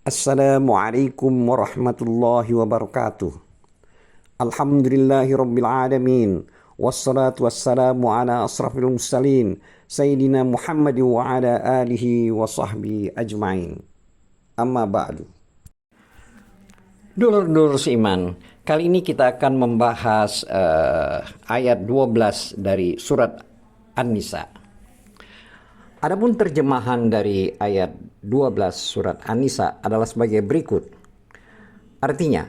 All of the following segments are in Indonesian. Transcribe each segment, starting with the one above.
Assalamualaikum warahmatullahi wabarakatuh. Alhamdulillahi rabbil alamin. Wassalatu wassalamu ala asrafil mursalin Sayyidina Muhammad wa ala alihi wa sahbihi ajma'in. Amma ba'du. Dulur-dulur seiman, kali ini kita akan membahas ayat 12 dari surat An-Nisa. Adapun terjemahan dari ayat 12 surat An-Nisa adalah sebagai berikut. Artinya,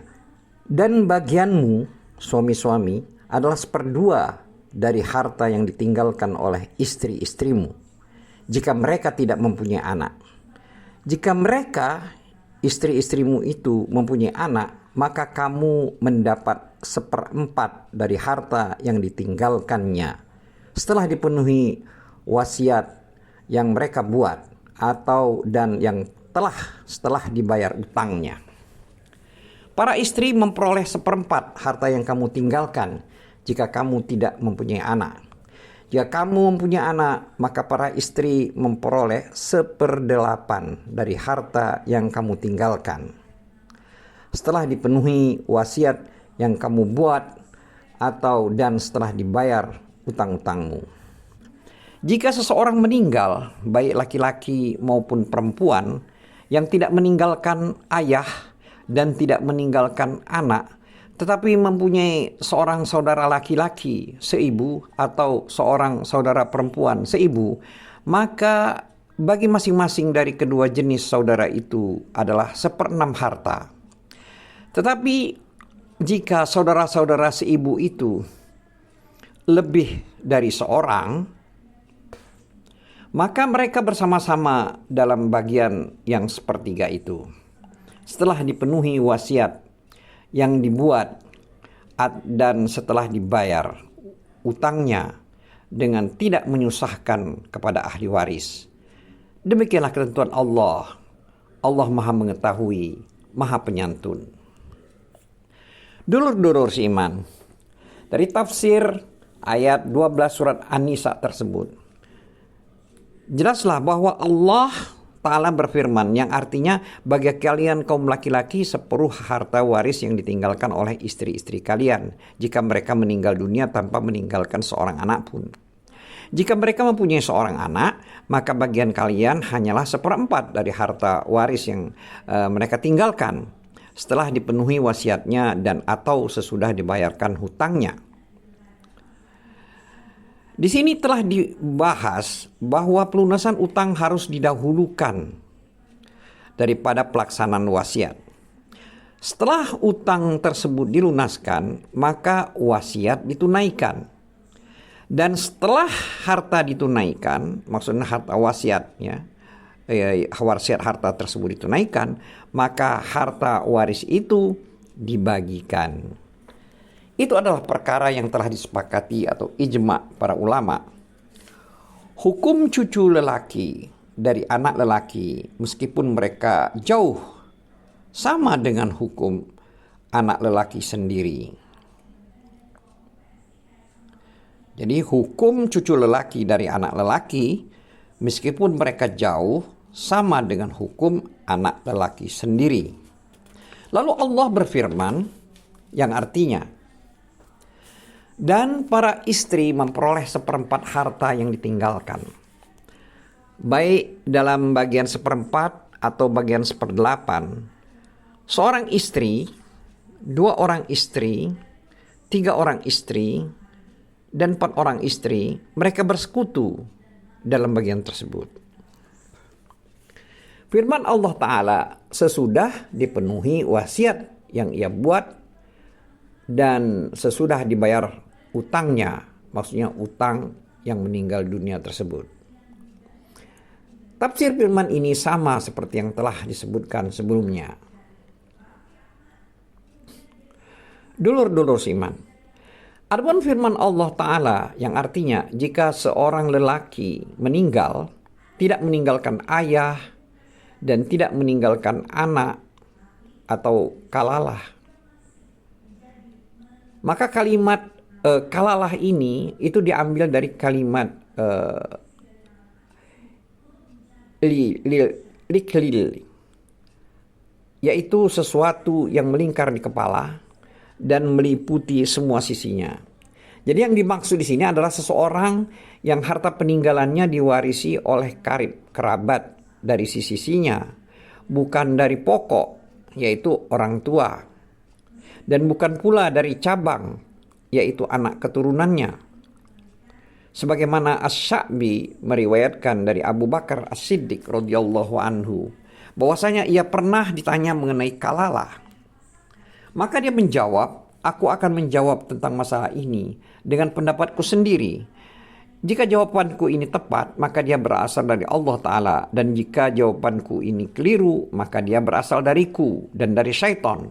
dan bagianmu, suami-suami, adalah seperdua dari harta yang ditinggalkan oleh istri-istrimu, jika mereka tidak mempunyai anak. Jika mereka, istri-istrimu itu mempunyai anak, maka kamu mendapat seperempat dari harta yang ditinggalkannya, setelah dipenuhi wasiat yang mereka buat dan yang setelah dibayar utangnya. Para istri memperoleh seperempat harta yang kamu tinggalkan jika kamu tidak mempunyai anak. Jika kamu mempunyai anak, maka para istri memperoleh 1/8 dari harta yang kamu tinggalkan, setelah dipenuhi wasiat yang kamu buat dan setelah dibayar utang-utangmu. Jika seseorang meninggal, baik laki-laki maupun perempuan, yang tidak meninggalkan ayah dan tidak meninggalkan anak, tetapi mempunyai seorang saudara laki-laki seibu atau seorang saudara perempuan seibu, maka bagi masing-masing dari kedua jenis saudara itu adalah 1/6 harta. Tetapi jika saudara-saudara seibu itu lebih dari seorang, maka mereka bersama-sama dalam bagian yang sepertiga itu, setelah dipenuhi wasiat yang dibuat dan setelah dibayar utangnya dengan tidak menyusahkan kepada ahli waris. Demikianlah ketentuan Allah. Allah Maha Mengetahui, Maha Penyantun. Dulur-dulur seiman, dari tafsir ayat 12 surat An-Nisa tersebut, jelaslah bahwa Allah Ta'ala berfirman, yang artinya, bagi kalian kaum laki-laki separuh harta waris yang ditinggalkan oleh istri-istri kalian jika mereka meninggal dunia tanpa meninggalkan seorang anak pun. Jika mereka mempunyai seorang anak, maka bagian kalian hanyalah 1/4 dari harta waris yang mereka tinggalkan, setelah dipenuhi wasiatnya dan atau sesudah dibayarkan hutangnya. Di sini telah dibahas bahwa pelunasan utang harus didahulukan daripada pelaksanaan wasiat. Setelah utang tersebut dilunaskan, maka wasiat ditunaikan. Dan setelah harta ditunaikan, maksudnya harta wasiatnya, wasiat harta tersebut ditunaikan, maka harta waris itu dibagikan. Itu adalah perkara yang telah disepakati atau ijma' para ulama. Hukum cucu lelaki dari anak lelaki, meskipun mereka jauh, sama dengan hukum anak lelaki sendiri. Jadi hukum cucu lelaki dari anak lelaki, meskipun mereka jauh, sama dengan hukum anak lelaki sendiri. Lalu Allah berfirman, yang artinya, dan para istri memperoleh 1/4 harta yang ditinggalkan, baik dalam bagian 1/4 atau bagian 1/8. Seorang istri, 2 orang istri, 3 orang istri, dan 4 orang istri, mereka bersekutu dalam bagian tersebut. Firman Allah Ta'ala, sesudah dipenuhi wasiat yang ia buat dan sesudah dibayar utangnya, maksudnya utang yang meninggal dunia tersebut. Tafsir firman ini sama seperti yang telah disebutkan sebelumnya. Dulur-dulur seiman, adapun firman Allah Ta'ala yang artinya, jika seorang lelaki meninggal, tidak meninggalkan ayah dan tidak meninggalkan anak atau kalalah, maka kalimat kalalah ini itu diambil dari kalimat liklil, yaitu sesuatu yang melingkar di kepala dan meliputi semua sisinya. Jadi yang dimaksud di sini adalah seseorang yang harta peninggalannya diwarisi oleh karib kerabat dari sisinya, bukan dari pokok, yaitu orang tua, dan bukan pula dari cabang, yaitu anak keturunannya. Sebagaimana Asy-Sya'bi meriwayatkan dari Abu Bakar As-Siddiq radhiyallahu anhu, bahwasanya ia pernah ditanya mengenai kalalah. Maka dia menjawab, "Aku akan menjawab tentang masalah ini dengan pendapatku sendiri. Jika jawabanku ini tepat, maka dia berasal dari Allah Ta'ala. Dan jika jawabanku ini keliru, maka dia berasal dariku dan dari syaitan.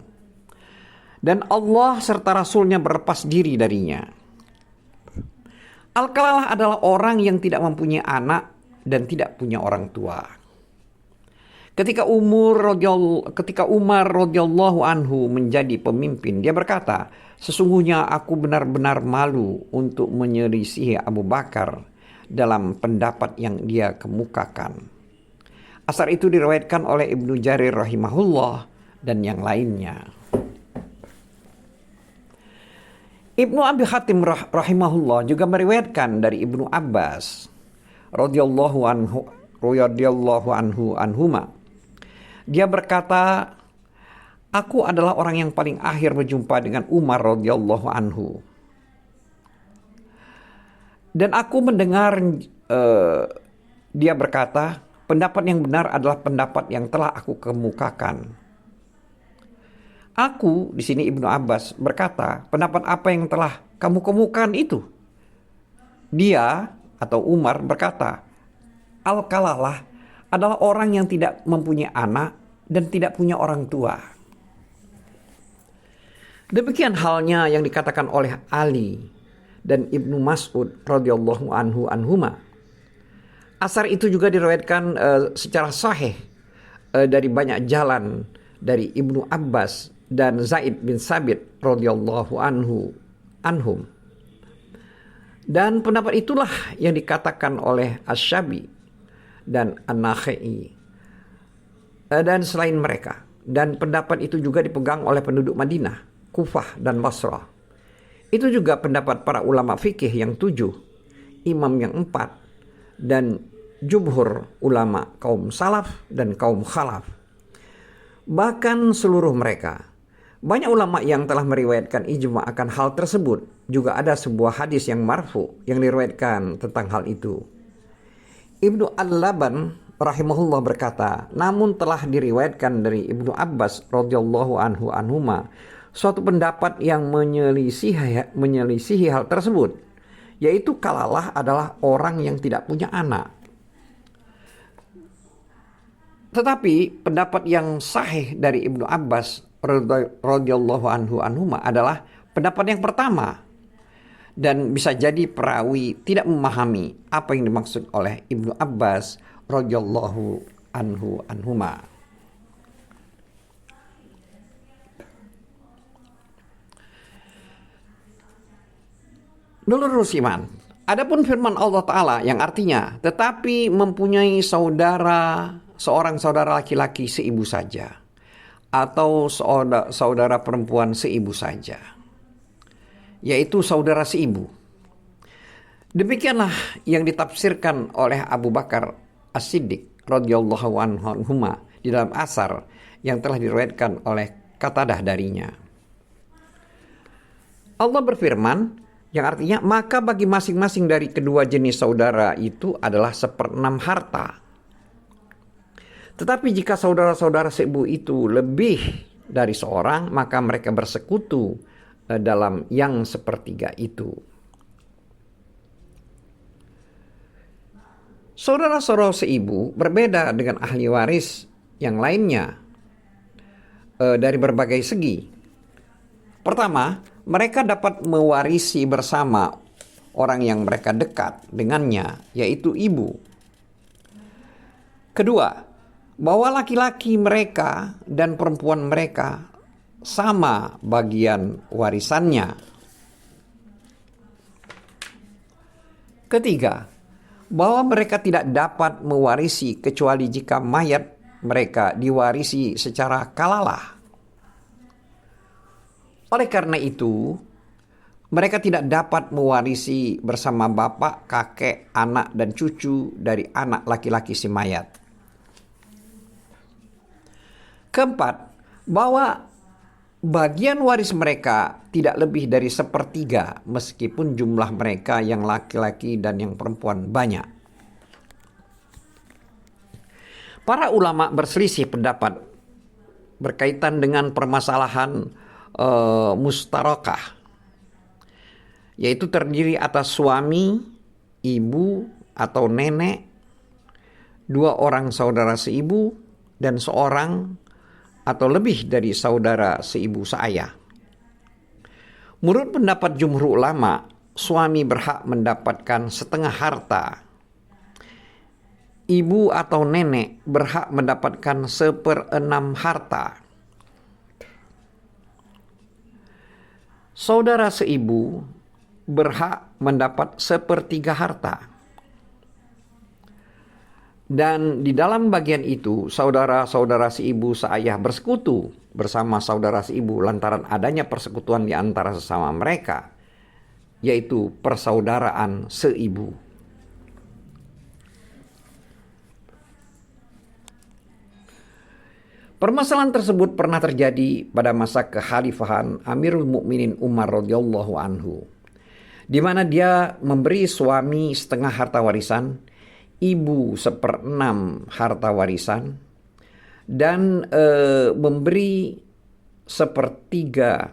Dan Allah serta Rasulnya berlepas diri darinya." Al-Kalalah adalah orang yang tidak mempunyai anak dan tidak punya orang tua. Ketika Umar radhiyallahu anhu menjadi pemimpin, dia berkata, "Sesungguhnya aku benar-benar malu untuk menyelisihi Abu Bakar dalam pendapat yang dia kemukakan." Asar itu diriwayatkan oleh Ibnu Jarir rahimahullah dan yang lainnya. Ibnu Abi Hatim rahimahullah juga meriwayatkan dari Ibnu Abbas radhiyallahu anhuma. Dia berkata, "Aku adalah orang yang paling akhir berjumpa dengan Umar radhiyallahu anhu. Dan aku mendengar dia berkata, pendapat yang benar adalah pendapat yang telah aku kemukakan." Aku, di sini Ibnu Abbas berkata, "Pendapat apa yang telah kamu kemukakan itu?" Dia atau Umar berkata, "Al-Kalalah adalah orang yang tidak mempunyai anak dan tidak punya orang tua." Demikian halnya yang dikatakan oleh Ali dan Ibnu Mas'ud radhiyallahu anhuma. Asar itu juga diriwayatkan secara sahih dari banyak jalan dari Ibnu Abbas dan Zaid bin Sabit radhiyallahu anhum. Dan pendapat itulah yang dikatakan oleh Asy-Syabi dan An-Nakhai dan selain mereka. Dan pendapat itu juga dipegang oleh penduduk Madinah, Kufah dan Basrah. Itu juga pendapat para ulama fikih yang 7, imam yang 4, dan jumhur ulama kaum salaf dan kaum khalaf. Bahkan seluruh mereka. Banyak ulama yang telah meriwayatkan ijma akan hal tersebut. Juga ada sebuah hadis yang marfu yang diriwayatkan tentang hal itu. Ibnu Al-Laban rahimahullah berkata, namun telah diriwayatkan dari Ibnu Abbas radhiyallahu anhuma suatu pendapat yang menyelisihi hal tersebut, yaitu Kalalah adalah orang yang tidak punya anak. Tetapi pendapat yang sahih dari Ibnu Abbas radhiyallahu anhuma adalah pendapat yang pertama, dan bisa jadi perawi tidak memahami apa yang dimaksud oleh Ibnu Abbas radhiyallahu anhuma. Dulur Rusiman, adapun firman Allah Ta'ala yang artinya, tetapi mempunyai seorang saudara laki-laki seibu saja, atau saudara perempuan seibu saja, yaitu saudara seibu. Demikianlah yang ditafsirkan oleh Abu Bakar As-Siddiq radhiyallahu anhuma di dalam asar yang telah diriwayatkan oleh Qatadah darinya. Allah berfirman yang artinya, maka bagi masing-masing dari kedua jenis saudara itu adalah 1/6 harta. Tetapi jika saudara-saudara seibu itu lebih dari seorang, maka mereka bersekutu dalam yang 1/3 itu. Saudara-saudara seibu berbeda dengan ahli waris yang lainnya dari berbagai segi. Pertama, mereka dapat mewarisi bersama orang yang mereka dekat dengannya, yaitu ibu. Kedua, bahwa laki-laki mereka dan perempuan mereka sama bagian warisannya. Ketiga, bahwa mereka tidak dapat mewarisi kecuali jika mayat mereka diwarisi secara kalalah. Oleh karena itu, mereka tidak dapat mewarisi bersama bapak, kakek, anak, dan cucu dari anak laki-laki si mayat. Keempat, bahwa bagian waris mereka tidak lebih dari 1/3 meskipun jumlah mereka yang laki-laki dan yang perempuan banyak. Para ulama berselisih pendapat berkaitan dengan permasalahan mustarakah, yaitu terdiri atas suami, ibu atau nenek, 2 orang saudara seibu, dan seorang atau lebih dari saudara seibu seayah. Menurut pendapat jumhur ulama, suami berhak mendapatkan setengah harta. Ibu atau nenek berhak mendapatkan 1/6 harta. Saudara seibu berhak mendapat 1/3 harta. Dan di dalam bagian itu, saudara-saudara seibu seayah bersekutu bersama saudara seibu lantaran adanya persekutuan di antara sesama mereka, yaitu persaudaraan seibu. Permasalahan tersebut pernah terjadi pada masa kekhalifahan Amirul Mukminin Umar radhiyallahu anhu, di mana dia memberi suami setengah harta warisan, ibu 1/6 harta warisan, dan memberi 1/3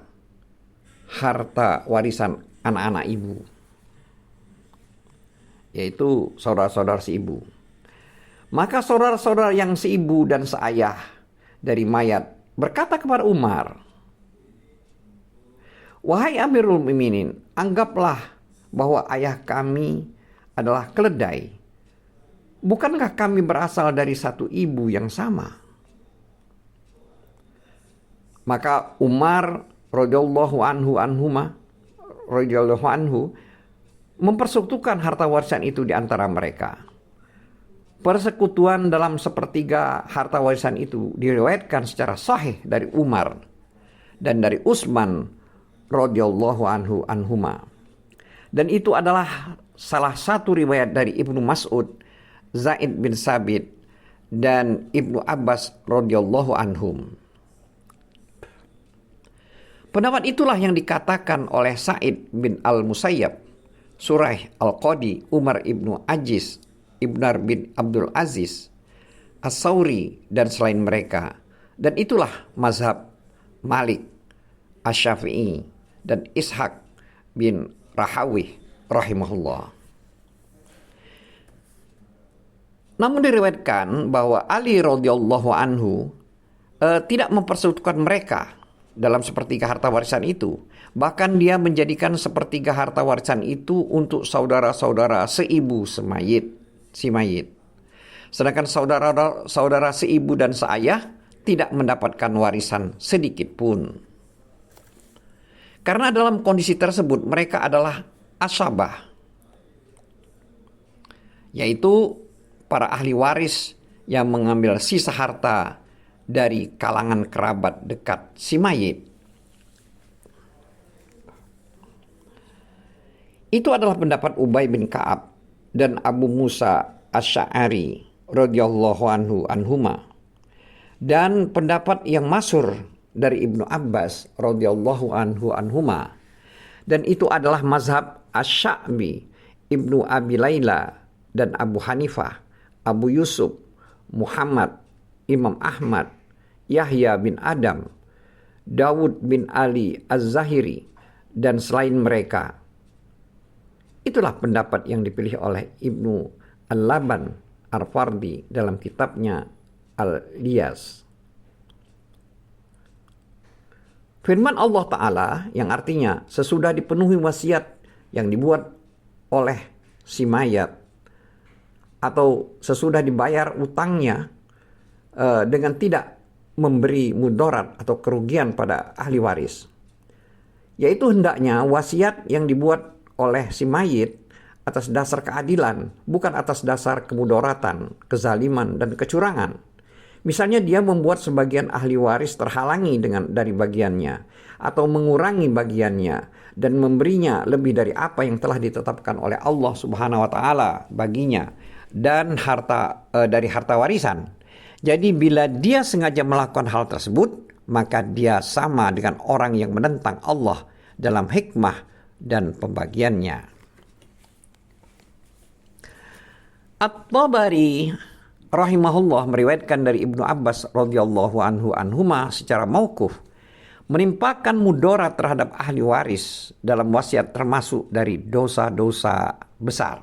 harta warisan anak-anak ibu, yaitu saudara-saudara seibu. Maka saudara-saudara yang seibu dan seayah dari mayat berkata kepada Umar, "Wahai Amirul Mukminin, anggaplah bahwa ayah kami adalah keledai. Bukankah kami berasal dari satu ibu yang sama?" Maka Umar radhiyallahu anhu mempersekutukan harta warisan itu di antara mereka. Persekutuan dalam 1/3 harta warisan itu diriwayatkan secara sahih dari Umar dan dari Utsman radhiyallahu anhuma. Dan itu adalah salah satu riwayat dari Ibnu Mas'ud, Zaid bin Sabit, dan Ibnu Abbas radhiyallahu anhum. Pendapat itulah yang dikatakan oleh Sa'id bin Al-Musayyab, Suraih Al-Qadi, Umar ibnu Aziz, Ibnar bin Abdul Aziz, As-Sauri, dan selain mereka. Dan itulah mazhab Malik, Asy-Syafi'i, dan Ishaq bin Rahawih rahimahullah. Namun diriwayatkan bahwa Ali radhiyallahu anhu tidak mempersekutukan mereka dalam 1/3 harta warisan itu. Bahkan dia menjadikan 1/3 harta warisan itu untuk saudara-saudara seibu si mayit. Sedangkan saudara seibu dan seayah tidak mendapatkan warisan sedikit pun. Karena dalam kondisi tersebut mereka adalah asabah, yaitu para ahli waris yang mengambil sisa harta dari kalangan kerabat dekat si mayit. Itu adalah pendapat Ubay bin Ka'ab dan Abu Musa Asy'ari radhiyallahu anhuma, dan pendapat yang masyhur dari Ibnu Abbas radhiyallahu anhuma, dan itu adalah mazhab Asy-Sya'bi, Ibnu Abi Laila, dan Abu Hanifah, Abu Yusuf, Muhammad, Imam Ahmad, Yahya bin Adam, Dawud bin Ali Az-Zahiri, dan selain mereka. Itulah pendapat yang dipilih oleh Ibnu Al-Laban Ar-Fardi dalam kitabnya Al-Liyas. Firman Allah Ta'ala yang artinya sesudah dipenuhi wasiat yang dibuat oleh si mayat atau sesudah dibayar utangnya dengan tidak memberi mudarat atau kerugian pada ahli waris, yaitu hendaknya wasiat yang dibuat oleh si mayit atas dasar keadilan, bukan atas dasar kemudaratan, kezaliman, dan kecurangan. Misalnya dia membuat sebagian ahli waris terhalangi dari bagiannya, atau mengurangi bagiannya dan memberinya lebih dari apa yang telah ditetapkan oleh Allah Subhanahu wa taala baginya dan dari harta warisan. Jadi bila dia sengaja melakukan hal tersebut, maka dia sama dengan orang yang menentang Allah dalam hikmah dan pembagiannya. At-Tabari rahimahullah meriwayatkan dari Ibnu Abbas radhiyallahu anhuma secara mauquf, menimpakan mudarat terhadap ahli waris dalam wasiat termasuk dari dosa-dosa besar.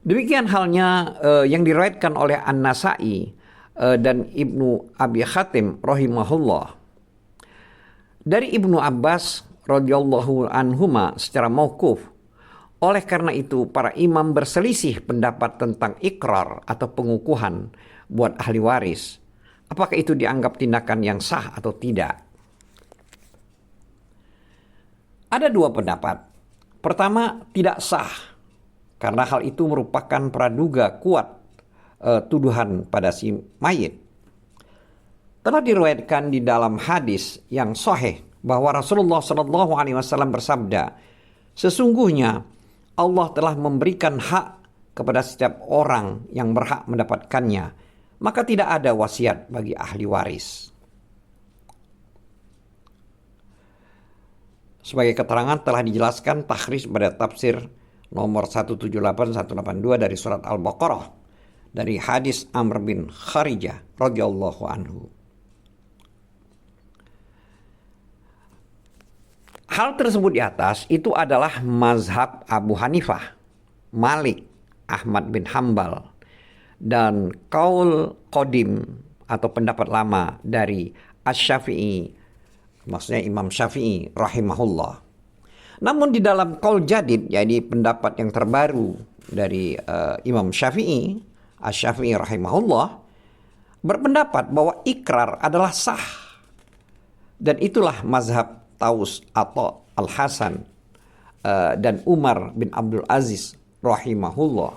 Demikian halnya yang diriwayatkan oleh An-Nasa'i dan Ibnu Abi Hatim rahimahullah dari Ibnu Abbas radhiyallahu anhuma secara mauquf. Oleh karena itu, para imam berselisih pendapat tentang ikrar atau pengukuhan buat ahli waris. Apakah itu dianggap tindakan yang sah atau tidak? Ada dua pendapat. Pertama, tidak sah, karena hal itu merupakan praduga kuat tuduhan pada si mayit. Telah diriwayatkan di dalam hadis yang sahih bahwa Rasulullah SAW bersabda, sesungguhnya Allah telah memberikan hak kepada setiap orang yang berhak mendapatkannya, maka tidak ada wasiat bagi ahli waris. Sebagai keterangan telah dijelaskan takhrij pada tafsir nomor 178-182 dari surat Al-Baqarah dari hadis Amr bin Kharijah radhiyallahu anhu. Hal tersebut di atas itu adalah mazhab Abu Hanifah, Malik, Ahmad bin Hambal, dan kaul qadim atau pendapat lama dari Asy-Syafi'i, maksudnya Imam Syafi'i rahimahullah. Namun di dalam kaul jadid, jadi pendapat yang terbaru dari Imam Syafi'i, Asy-Syafi'i rahimahullah, berpendapat bahwa ikrar adalah sah. Dan itulah mazhab Taus atau Al-Hasan dan Umar bin Abdul Aziz rahimahullah.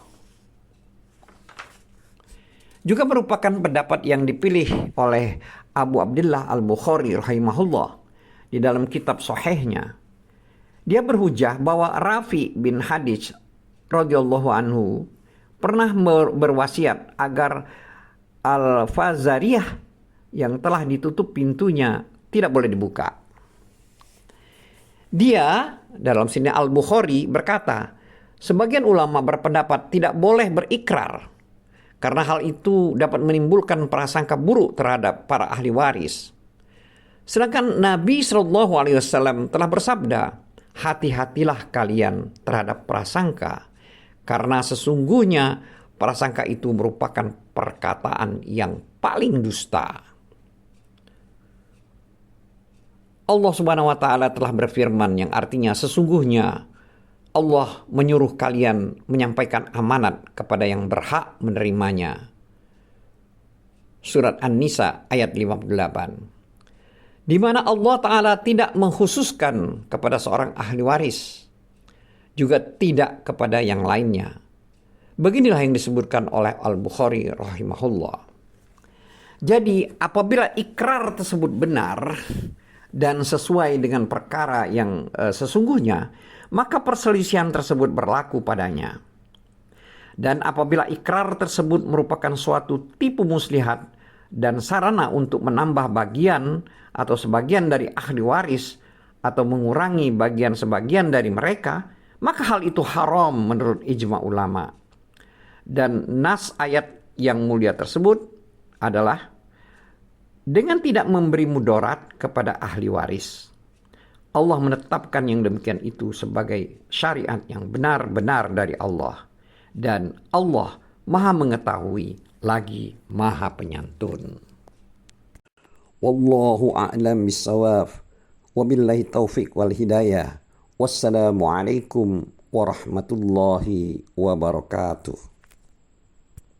Juga merupakan pendapat yang dipilih oleh Abu Abdullah Al-Bukhari rahimahullah di dalam kitab sahihnya. Dia berhujah bahwa Rafi bin Hadij radhiyallahu anhu pernah berwasiat agar Al-Fazariyah yang telah ditutup pintunya tidak boleh dibuka. Dia dalam sini Al-Bukhari berkata, sebagian ulama berpendapat tidak boleh berikrar karena hal itu dapat menimbulkan prasangka buruk terhadap para ahli waris. Sedangkan Nabi SAW telah bersabda, hati-hatilah kalian terhadap prasangka karena sesungguhnya prasangka itu merupakan perkataan yang paling dusta. Allah Subhanahu wa taala telah berfirman yang artinya sesungguhnya Allah menyuruh kalian menyampaikan amanat kepada yang berhak menerimanya. Surat An-Nisa ayat 58. Di mana Allah taala tidak mengkhususkan kepada seorang ahli waris, juga tidak kepada yang lainnya. Beginilah yang disebutkan oleh Al-Bukhari rahimahullah. Jadi apabila ikrar tersebut benar dan sesuai dengan perkara yang sesungguhnya, maka perselisihan tersebut berlaku padanya. Dan apabila ikrar tersebut merupakan suatu tipu muslihat dan sarana untuk menambah bagian atau sebagian dari ahli waris atau mengurangi bagian sebagian dari mereka, maka hal itu haram menurut ijma ulama. Dan nas ayat yang mulia tersebut adalah dengan tidak memberi mudarat kepada ahli waris. Allah menetapkan yang demikian itu sebagai syariat yang benar-benar dari Allah. Dan Allah Maha mengetahui lagi Maha penyantun. Wallahu a'lam bissawab. Wabillahi taufiq wal hidayah. Wassalamualaikum warahmatullahi wabarakatuh.